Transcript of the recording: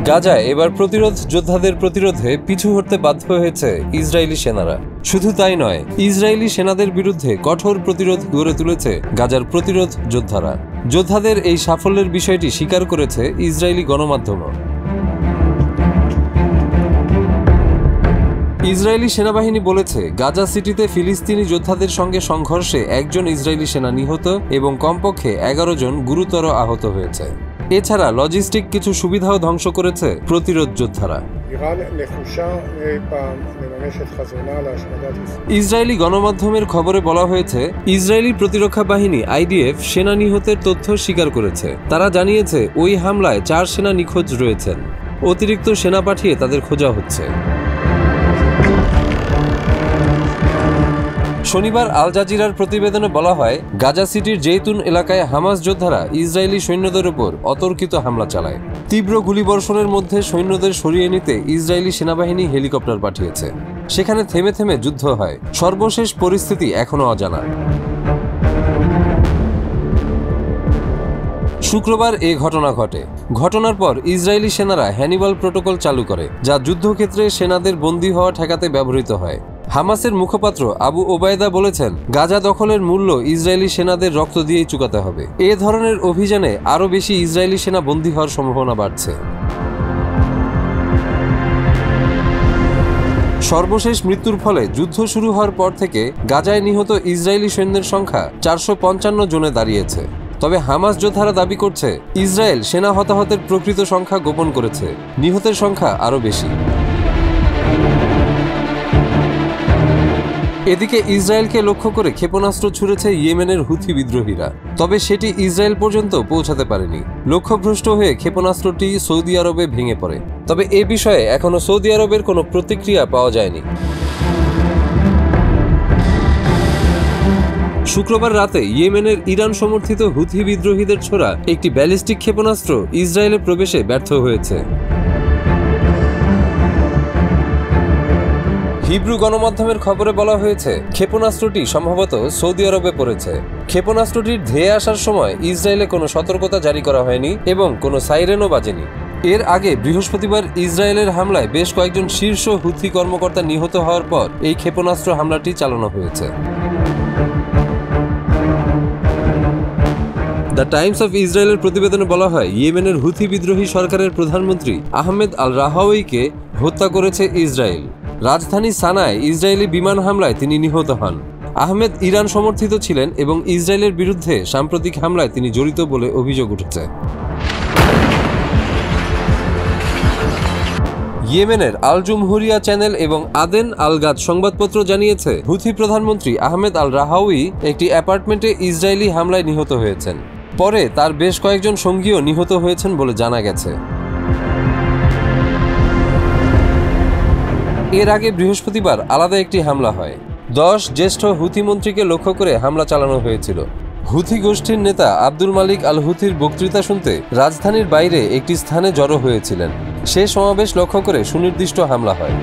গাজায় এবার প্রতিরোধ যোদ্ধাদের প্রতিরোধে পিছু হটতে বাধ্য হয়েছে ইসরায়েলি সেনারা। শুধু তাই নয়, ইসরায়েলি সেনাদের বিরুদ্ধে কঠোর প্রতিরোধ গড়ে তুলেছে গাজার প্রতিরোধ যোদ্ধারা। যোদ্ধাদের এই সাফল্যের বিষয়টি স্বীকার করেছে ইসরায়েলি গণমাধ্যমও। ইসরায়েলি সেনাবাহিনী বলেছে, গাজা সিটিতে ফিলিস্তিনি যোদ্ধাদের সঙ্গে সংঘর্ষে একজন ইসরায়েলি সেনা নিহত এবং কমপক্ষে 11 জন গুরুতর আহত হয়েছে। এছাড়া লজিস্টিক কিছু সুবিধাও ধ্বংস করেছে প্রতিরোধ যোদ্ধারা। ইসরায়েলি গণমাধ্যমের খবরে বলা হয়েছে, ইসরায়েলি প্রতিরক্ষা বাহিনী IDF সেনা নিহতের তথ্য স্বীকার করেছে। তারা জানিয়েছে ওই হামলায় 4 সেনা নিখোঁজ রয়েছেন। অতিরিক্ত সেনা পাঠিয়ে তাদের খোঁজা হচ্ছে। শনিবার আল জাজিরার প্রতিবেদনে বলা হয়, গাজা সিটির জেইতুন এলাকায় হামাস যোদ্ধারা ইসরায়েলি সৈন্যদের উপর অতর্কিত হামলা চালায়। তীব্র গুলিবর্ষণের মধ্যে সৈন্যদের সরিয়ে নিতে ইসরায়েলি সেনাবাহিনী হেলিকপ্টার পাঠিয়েছে। সেখানে থেমে থেমে যুদ্ধ হয়। সর্বশেষ পরিস্থিতি এখনও অজানা। শুক্রবার এ ঘটনা ঘটে। ঘটনার পর ইসরায়েলি সেনারা হ্যানিবাল প্রোটোকল চালু করে, যা যুদ্ধক্ষেত্রে সেনাদের বন্দী হওয়া ঠেকাতে ব্যবহৃত হয়। হামাসের মুখপাত্র আবু ওবায়দা বলেছেন, গাজা দখলের মূল্য ইসরায়েলি সেনাদের রক্ত দিয়েই চুকাতে হবে। এ ধরনের অভিযানে আরও বেশি ইসরায়েলি সেনা বন্দী হওয়ার সম্ভাবনা বাড়ছে। সর্বশেষ মৃত্যুর ফলে যুদ্ধ শুরু হওয়ার পর থেকে গাজায় নিহত ইসরায়েলি সৈন্যের সংখ্যা 455 জনে দাঁড়িয়েছে। তবে হামাস যোদ্ধারা দাবি করছে, ইসরায়েল সেনা হতাহতের প্রকৃত সংখ্যা গোপন করেছে। নিহতের সংখ্যা আরও বেশি। এদিকে ইসরায়েলকে লক্ষ্য করে ক্ষেপণাস্ত্র ছুড়েছে ইয়েমেনের হুথি বিদ্রোহীরা। তবে সেটি ইসরায়েল পর্যন্ত পৌঁছাতে পারেনি। লক্ষ্যভ্রষ্ট হয়ে ক্ষেপণাস্ত্রটি সৌদি আরবে ভেঙে পড়ে। তবে এ বিষয়ে এখনও সৌদি আরবের কোনো প্রতিক্রিয়া পাওয়া যায়নি। শুক্রবার রাতে ইয়েমেনের ইরান সমর্থিত হুথি বিদ্রোহীদের ছোড়া একটি ব্যালিস্টিক ক্ষেপণাস্ত্র ইসরায়েলে প্রবেশে ব্যর্থ হয়েছে। হিব্রু গণমাধ্যমের খবরে বলা হয়েছে, ক্ষেপণাস্ত্রটি সম্ভবত সৌদি আরবে পড়েছে। ক্ষেপণাস্ত্রটির ধেয়ে আসার সময় ইসরায়েলে কোনো সতর্কতা জারি করা হয়নি এবং কোনো সাইরেনও বাজেনি। এর আগে বৃহস্পতিবার ইসরায়েলের হামলায় বেশ কয়েকজন শীর্ষ হুথি কর্মকর্তা নিহত হওয়ার পর এই ক্ষেপণাস্ত্র হামলাটি চালানো হয়েছে। দ্য টাইমস অফ ইসরায়েলের প্রতিবেদনে বলা হয়, ইয়েমেনের হুথি বিদ্রোহী সরকারের প্রধানমন্ত্রী আহমেদ আল রাহাওয়িকে হত্যা করেছে ইসরায়েল। রাজধানী সানায় ইসরায়েলি বিমান হামলায় তিনি নিহত হন। আহমেদ ইরান সমর্থিত ছিলেন এবং ইসরায়েলের বিরুদ্ধে সাম্প্রতিক হামলায় তিনি জড়িত বলে অভিযোগ উঠেছে। ইয়েমেনের আল জুমহুরিয়া চ্যানেল এবং আদেন আল গাদ সংবাদপত্র জানিয়েছে, হুথি প্রধানমন্ত্রী আহমেদ আল রাহাওয়ি একটি অ্যাপার্টমেন্টে ইসরায়েলি হামলায় নিহত হয়েছেন। পরে তার বেশ কয়েকজন সঙ্গীও নিহত হয়েছেন বলে জানা গেছে। এর আগে বৃহস্পতিবার আলাদা একটি হামলা হয়। 10 জ্যেষ্ঠ হুথি মন্ত্রীকে লক্ষ্য করে হামলা চালানো হয়েছিল। হুথি গোষ্ঠীর নেতা আব্দুল মালিক আল হুথির বক্তৃতা শুনতে রাজধানীর বাইরে একটি স্থানে জড়ো হয়েছিলেন। সে সমাবেশ লক্ষ্য করে সুনির্দিষ্ট হামলা হয়।